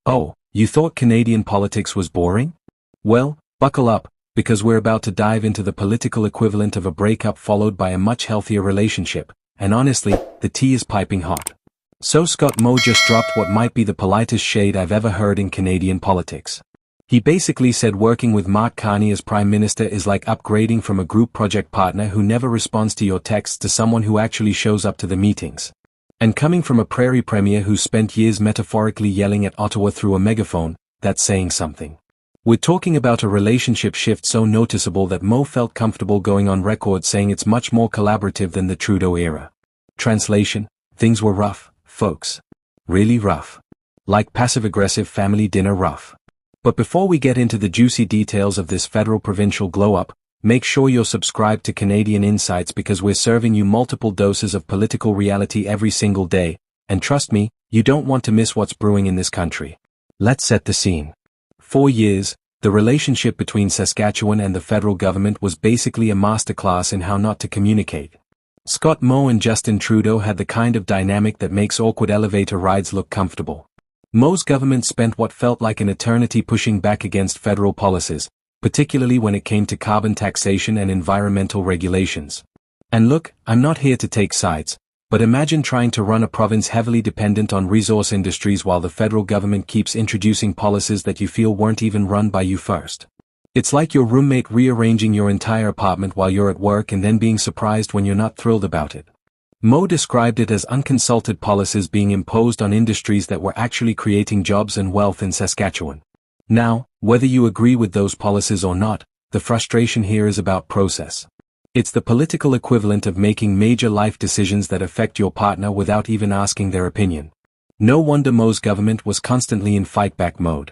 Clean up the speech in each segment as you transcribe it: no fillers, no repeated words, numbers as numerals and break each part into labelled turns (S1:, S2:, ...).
S1: Oh, you thought Canadian politics was boring? Well, buckle up, because we're about to dive into the political equivalent of a breakup followed by a much healthier relationship, and honestly, the tea is piping hot. So Scott Moe just dropped what might be the politest shade I've ever heard in Canadian politics. He basically said working with Mark Carney as Prime Minister is like upgrading from a group project partner who never responds to your texts to someone who actually shows up to the meetings. And coming from a prairie premier who spent years metaphorically yelling at Ottawa through a megaphone, that's saying something. We're talking about a relationship shift so noticeable that Moe felt comfortable going on record saying it's much more collaborative than the Trudeau era. Translation: things were rough, folks. Really rough. Like passive-aggressive family dinner rough. But before we get into the juicy details of this federal-provincial glow-up, make sure you're subscribed to Canadian Insights because we're serving you multiple doses of political reality every single day, and trust me, you don't want to miss what's brewing in this country. Let's set the scene. 4 years, the relationship between Saskatchewan and the federal government was basically a masterclass in how not to communicate. Scott Moe and Justin Trudeau had the kind of dynamic that makes awkward elevator rides look comfortable. Moe's government spent what felt like an eternity pushing back against federal policies, particularly when it came to carbon taxation and environmental regulations. And look, I'm not here to take sides, but imagine trying to run a province heavily dependent on resource industries while the federal government keeps introducing policies that you feel weren't even run by you first. It's like your roommate rearranging your entire apartment while you're at work and then being surprised when you're not thrilled about it. Moe described it as unconsulted policies being imposed on industries that were actually creating jobs and wealth in Saskatchewan. Now, whether you agree with those policies or not, the frustration here is about process. It's the political equivalent of making major life decisions that affect your partner without even asking their opinion. No wonder Moe's government was constantly in fight-back mode.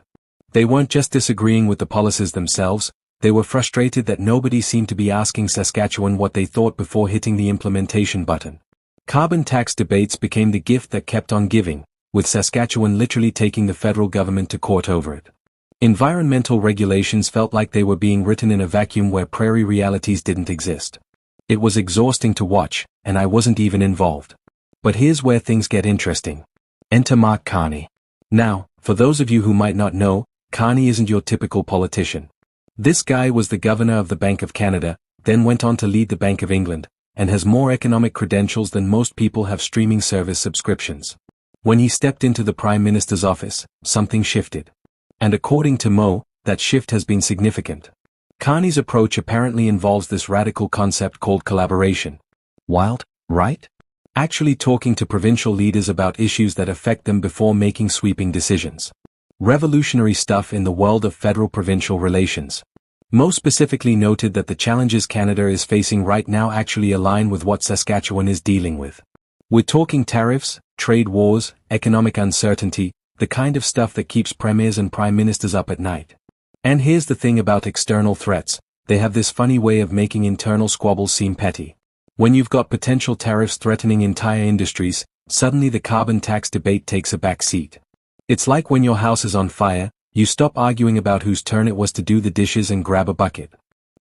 S1: They weren't just disagreeing with the policies themselves, they were frustrated that nobody seemed to be asking Saskatchewan what they thought before hitting the implementation button. Carbon tax debates became the gift that kept on giving, with Saskatchewan literally taking the federal government to court over it. Environmental regulations felt like they were being written in a vacuum where prairie realities didn't exist. It was exhausting to watch, and I wasn't even involved. But here's where things get interesting. Enter Mark Carney. Now, for those of you who might not know, Carney isn't your typical politician. This guy was the governor of the Bank of Canada, then went on to lead the Bank of England, and has more economic credentials than most people have streaming service subscriptions. When he stepped into the Prime Minister's office, something shifted. And according to Moe, that shift has been significant. Carney's approach apparently involves this radical concept called collaboration. Wild, right? Actually talking to provincial leaders about issues that affect them before making sweeping decisions. Revolutionary stuff in the world of federal-provincial relations. Moe specifically noted that the challenges Canada is facing right now actually align with what Saskatchewan is dealing with. We're talking tariffs, trade wars, economic uncertainty, the kind of stuff that keeps premiers and prime ministers up at night. And here's the thing about external threats, they have this funny way of making internal squabbles seem petty. When you've got potential tariffs threatening entire industries, suddenly the carbon tax debate takes a back seat. It's like when your house is on fire, you stop arguing about whose turn it was to do the dishes and grab a bucket.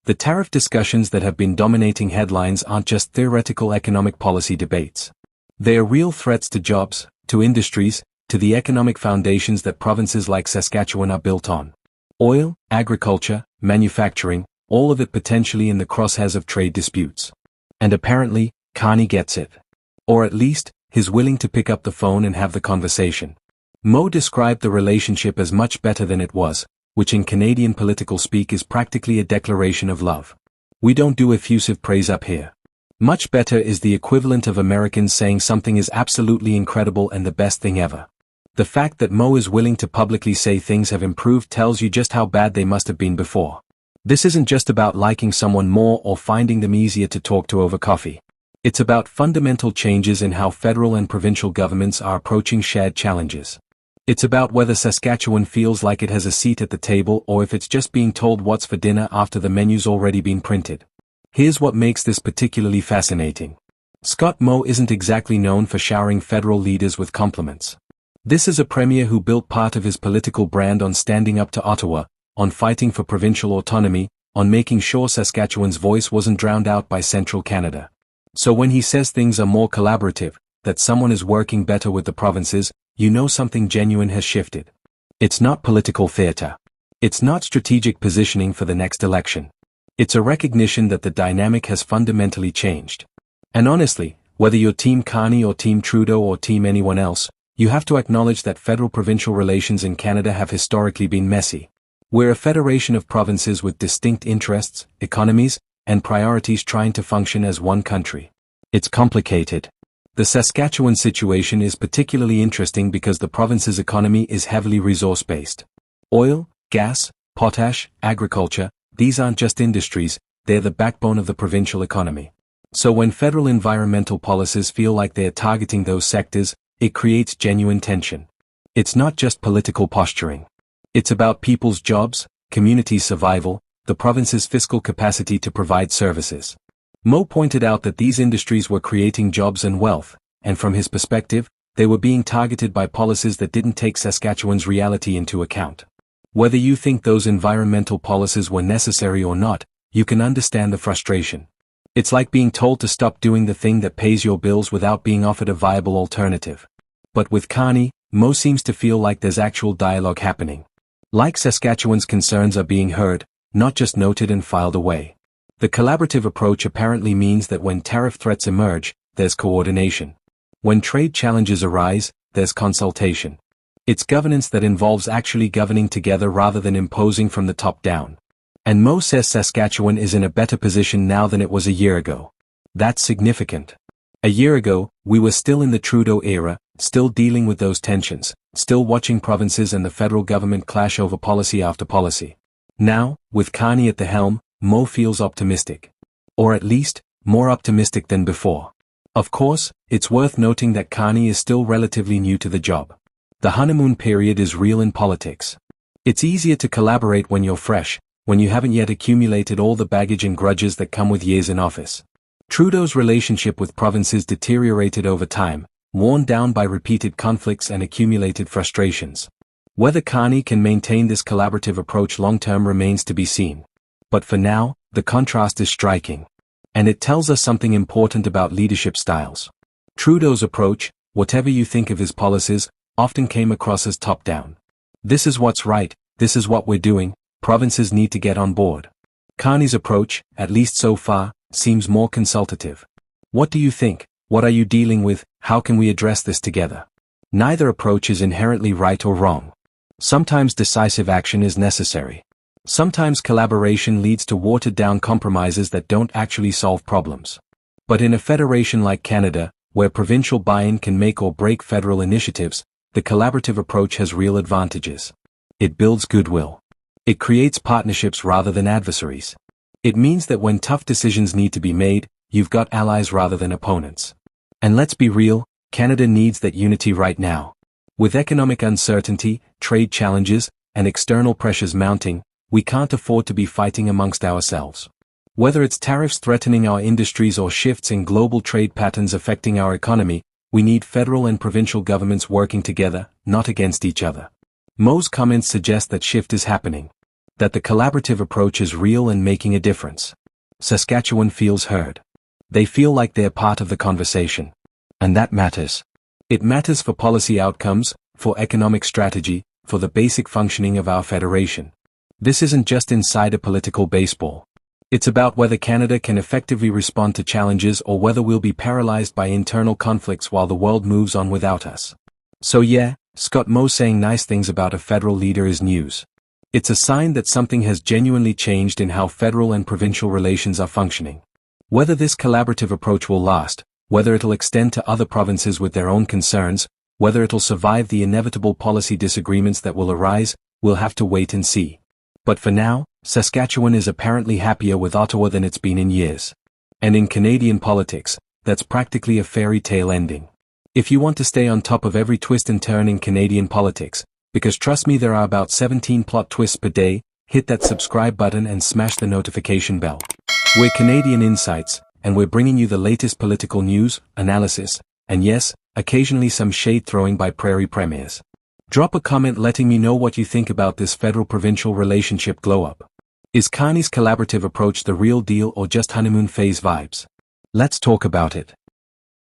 S1: The tariff discussions that have been dominating headlines aren't just theoretical economic policy debates. They are real threats to jobs, to industries, to the economic foundations that provinces like Saskatchewan are built on. Oil, agriculture, manufacturing, all of it potentially in the crosshairs of trade disputes. And apparently, Carney gets it. Or at least, he's willing to pick up the phone and have the conversation. Moe described the relationship as much better than it was, which in Canadian political speak is practically a declaration of love. We don't do effusive praise up here. Much better is the equivalent of Americans saying something is absolutely incredible and the best thing ever. The fact that Moe is willing to publicly say things have improved tells you just how bad they must have been before. This isn't just about liking someone more or finding them easier to talk to over coffee. It's about fundamental changes in how federal and provincial governments are approaching shared challenges. It's about whether Saskatchewan feels like it has a seat at the table or if it's just being told what's for dinner after the menu's already been printed. Here's what makes this particularly fascinating. Scott Moe isn't exactly known for showering federal leaders with compliments. This is a premier who built part of his political brand on standing up to Ottawa, on fighting for provincial autonomy, on making sure Saskatchewan's voice wasn't drowned out by central Canada. So when he says things are more collaborative, that someone is working better with the provinces, you know something genuine has shifted. It's not political theater. It's not strategic positioning for the next election. It's a recognition that the dynamic has fundamentally changed. And honestly, whether you're Team Carney or Team Trudeau or Team anyone else, you have to acknowledge that federal-provincial relations in Canada have historically been messy. We're a federation of provinces with distinct interests, economies, and priorities trying to function as one country. It's complicated. The Saskatchewan situation is particularly interesting because the province's economy is heavily resource-based. Oil, gas, potash, agriculture, these aren't just industries, they're the backbone of the provincial economy. So when federal environmental policies feel like they're targeting those sectors, it creates genuine tension. It's not just political posturing. It's about people's jobs, community survival, the province's fiscal capacity to provide services. Moe pointed out that these industries were creating jobs and wealth, and from his perspective, they were being targeted by policies that didn't take Saskatchewan's reality into account. Whether you think those environmental policies were necessary or not, you can understand the frustration. It's like being told to stop doing the thing that pays your bills without being offered a viable alternative. But with Carney, Moe seems to feel like there's actual dialogue happening. Like Saskatchewan's concerns are being heard, not just noted and filed away. The collaborative approach apparently means that when tariff threats emerge, there's coordination. When trade challenges arise, there's consultation. It's governance that involves actually governing together rather than imposing from the top down. And Moe says Saskatchewan is in a better position now than it was a year ago. That's significant. A year ago, we were still in the Trudeau era, still dealing with those tensions, still watching provinces and the federal government clash over policy after policy. Now, with Carney at the helm, Moe feels optimistic. Or at least, more optimistic than before. Of course, it's worth noting that Carney is still relatively new to the job. The honeymoon period is real in politics. It's easier to collaborate when you're fresh, when you haven't yet accumulated all the baggage and grudges that come with years in office. Trudeau's relationship with provinces deteriorated over time, worn down by repeated conflicts and accumulated frustrations. Whether Carney can maintain this collaborative approach long-term remains to be seen. But for now, the contrast is striking. And it tells us something important about leadership styles. Trudeau's approach, whatever you think of his policies, often came across as top-down. This is what's right, this is what we're doing, provinces need to get on board. Carney's approach, at least so far, seems more consultative. What do you think? What are you dealing with? How can we address this together? Neither approach is inherently right or wrong. Sometimes decisive action is necessary. Sometimes collaboration leads to watered-down compromises that don't actually solve problems. But in a federation like Canada, where provincial buy-in can make or break federal initiatives, the collaborative approach has real advantages. It builds goodwill. It creates partnerships rather than adversaries. It means that when tough decisions need to be made, you've got allies rather than opponents. And let's be real, Canada needs that unity right now. With economic uncertainty, trade challenges, and external pressures mounting, we can't afford to be fighting amongst ourselves. Whether it's tariffs threatening our industries or shifts in global trade patterns affecting our economy, we need federal and provincial governments working together, not against each other. Moe's comments suggest that shift is happening. That the collaborative approach is real and making a difference. Saskatchewan feels heard. They feel like they're part of the conversation. And that matters. It matters for policy outcomes, for economic strategy, for the basic functioning of our federation. This isn't just insider political baseball. It's about whether Canada can effectively respond to challenges or whether we'll be paralyzed by internal conflicts while the world moves on without us. So yeah, Scott Moe saying nice things about a federal leader is news. It's a sign that something has genuinely changed in how federal and provincial relations are functioning. Whether this collaborative approach will last, whether it'll extend to other provinces with their own concerns, whether it'll survive the inevitable policy disagreements that will arise, we'll have to wait and see. But for now, Saskatchewan is apparently happier with Ottawa than it's been in years. And in Canadian politics, that's practically a fairy tale ending. If you want to stay on top of every twist and turn in Canadian politics, because trust me there are about 17 plot twists per day, hit that subscribe button and smash the notification bell. We're Canadian Insights, and we're bringing you the latest political news, analysis, and yes, occasionally some shade throwing by prairie premiers. Drop a comment letting me know what you think about this federal-provincial relationship glow-up. Is Carney's collaborative approach the real deal or just honeymoon phase vibes? Let's talk about it.